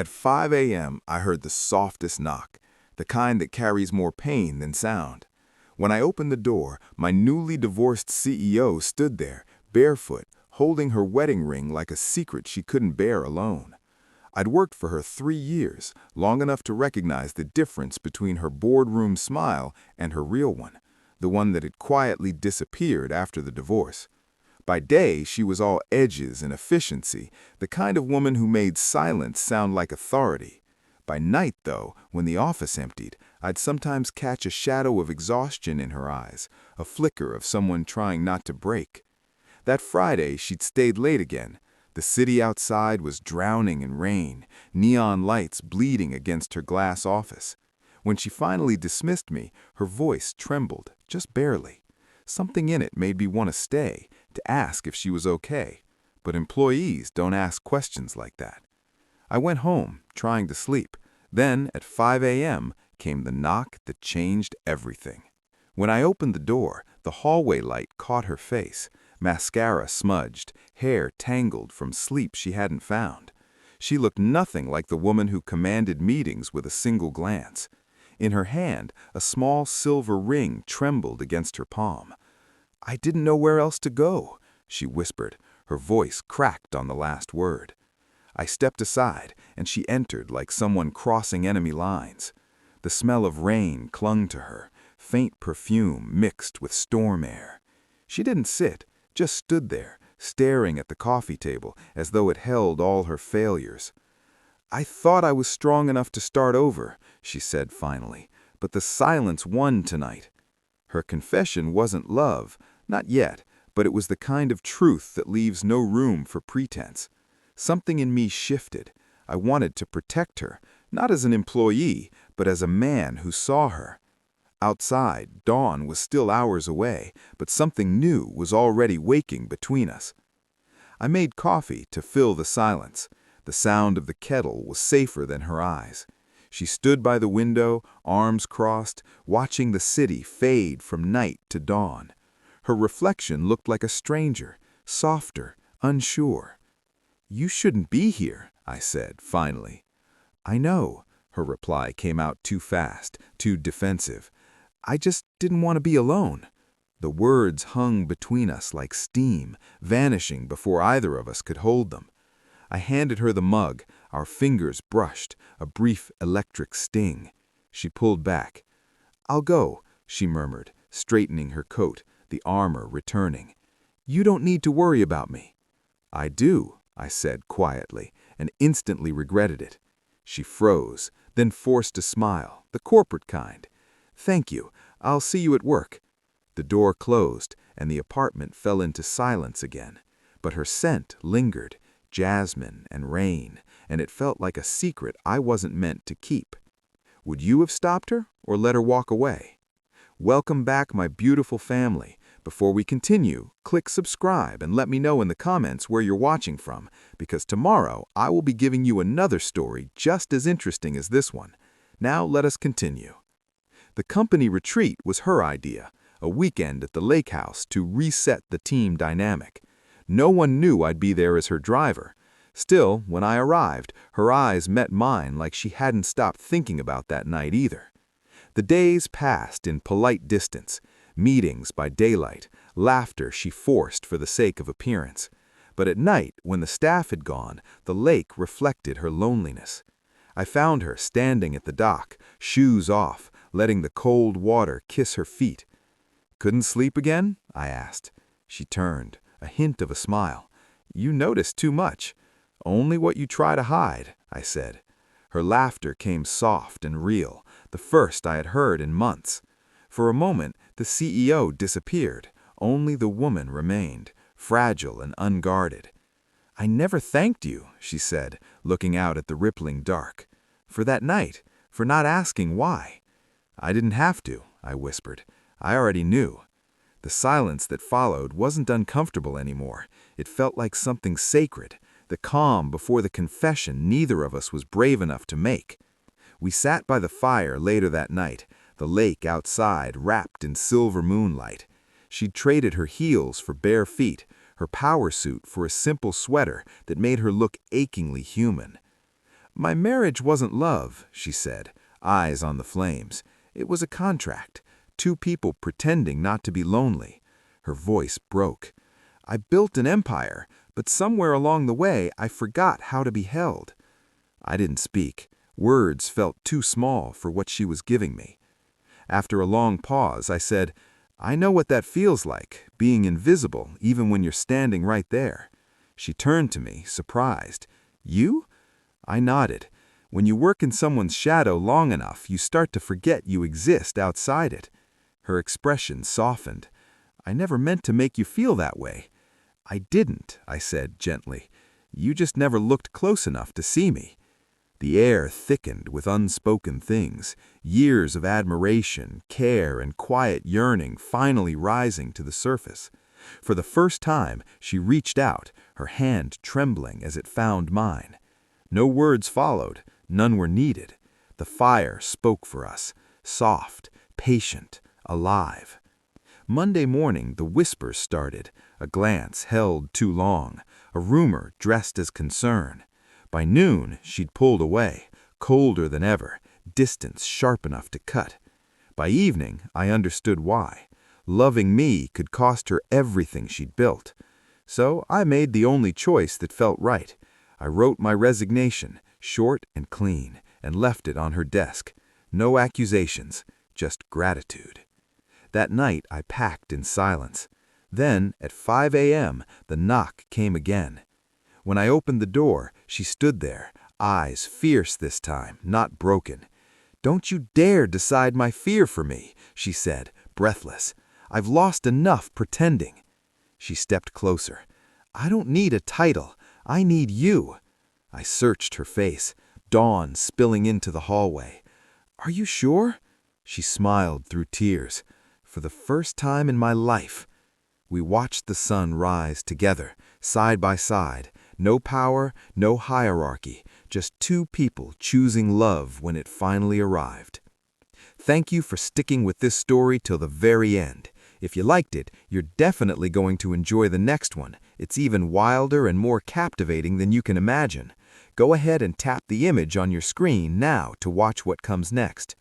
At 5 a.m., I heard the softest knock, the kind that carries more pain than sound. When I opened the door, my newly divorced CEO stood there, barefoot, holding her wedding ring like a secret she couldn't bear alone. I'd worked for her 3 years, long enough to recognize the difference between her boardroom smile and her real one, the one that had quietly disappeared after the divorce. By day, she was all edges and efficiency, the kind of woman who made silence sound like authority. By night, though, when the office emptied, I'd sometimes catch a shadow of exhaustion in her eyes, a flicker of someone trying not to break. That Friday, she'd stayed late again. The city outside was drowning in rain, neon lights bleeding against her glass office. When she finally dismissed me, her voice trembled, just barely. Something in it made me want to stay, to ask if she was okay. But employees don't ask questions like that. I went home, trying to sleep. Then, at 5 a.m., came the knock that changed everything. When I opened the door, the hallway light caught her face, mascara smudged, hair tangled from sleep she hadn't found. She looked nothing like the woman who commanded meetings with a single glance. In her hand, a small silver ring trembled against her palm. "I didn't know where else to go," she whispered, her voice cracked on the last word. I stepped aside, and she entered like someone crossing enemy lines. The smell of rain clung to her, faint perfume mixed with storm air. She didn't sit, just stood there, staring at the coffee table as though it held all her failures. "I thought I was strong enough to start over," she said finally, "but the silence won tonight." Her confession wasn't love, not yet, but it was the kind of truth that leaves no room for pretense. Something in me shifted. I wanted to protect her, not as an employee, but as a man who saw her. Outside, dawn was still hours away, but something new was already waking between us. I made coffee to fill the silence. The sound of the kettle was safer than her eyes. She stood by the window, arms crossed, watching the city fade from night to dawn. Her reflection looked like a stranger, softer, unsure. "You shouldn't be here," I said, finally. "I know," her reply came out too fast, too defensive. "I just didn't want to be alone." The words hung between us like steam, vanishing before either of us could hold them. I handed her the mug, our fingers brushed, a brief electric sting. She pulled back. "I'll go," she murmured, straightening her coat, the armor returning. "You don't need to worry about me." "I do," I said quietly, and instantly regretted it. She froze, then forced a smile, the corporate kind. "Thank you. I'll see you at work." The door closed, and the apartment fell into silence again. But her scent lingered, jasmine and rain, and it felt like a secret I wasn't meant to keep. Would you have stopped her, or let her walk away? Welcome back, my beautiful family. Before we continue, click subscribe and let me know in the comments where you're watching from, because tomorrow I will be giving you another story just as interesting as this one. Now let us continue. The company retreat was her idea, a weekend at the lake house to reset the team dynamic. No one knew I'd be there as her driver. Still, when I arrived, her eyes met mine like she hadn't stopped thinking about that night either. The days passed in polite distance, meetings by daylight, laughter she forced for the sake of appearance. But at night, when the staff had gone, the lake reflected her loneliness. I found her standing at the dock, shoes off, letting the cold water kiss her feet. "Couldn't sleep again?" I asked. She turned, a hint of a smile. "You notice too much." "Only what you try to hide," I said. Her laughter came soft and real, the first I had heard in months. For a moment, the CEO disappeared. Only the woman remained, fragile and unguarded. "I never thanked you," she said, looking out at the rippling dark. "For that night, for not asking why." "I didn't have to," I whispered. "I already knew." The silence that followed wasn't uncomfortable anymore. It felt like something sacred, the calm before the confession neither of us was brave enough to make. We sat by the fire later that night, the lake outside wrapped in silver moonlight. She'd traded her heels for bare feet, her power suit for a simple sweater that made her look achingly human. My marriage wasn't love, she said, eyes on the flames. It was a contract, two people pretending not to be lonely. Her voice broke. I built an empire, but somewhere along the way I forgot how to be held. I didn't speak. Words felt too small for what she was giving me. After a long pause, I said, I know what that feels like, being invisible even when you're standing right there. She turned to me, surprised. You? I nodded. When you work in someone's shadow long enough, you start to forget you exist outside it. Her expression softened. I never meant to make you feel that way. I didn't, I said gently. You just never looked close enough to see me. The air thickened with unspoken things, years of admiration, care, and quiet yearning finally rising to the surface. For the first time, she reached out, her hand trembling as it found mine. No words followed, none were needed. The fire spoke for us, soft, patient, alive. Monday morning, the whispers started, a glance held too long, a rumor dressed as concern. By noon, she'd pulled away, colder than ever, distance sharp enough to cut. By evening, I understood why. Loving me could cost her everything she'd built. So I made the only choice that felt right. I wrote my resignation, short and clean, and left it on her desk. No accusations, just gratitude. That night, I packed in silence. Then, at 5 a.m., the knock came again. When I opened the door, she stood there, eyes fierce this time, not broken. Don't you dare decide my fear for me, she said, breathless. I've lost enough pretending. She stepped closer. I don't need a title. I need you. I searched her face, dawn spilling into the hallway. Are you sure? She smiled through tears. For the first time in my life. We watched the sun rise together, side by side. No power, no hierarchy, just two people choosing love when it finally arrived. Thank you for sticking with this story till the very end. If you liked it, you're definitely going to enjoy the next one. It's even wilder and more captivating than you can imagine. Go ahead and tap the image on your screen now to watch what comes next.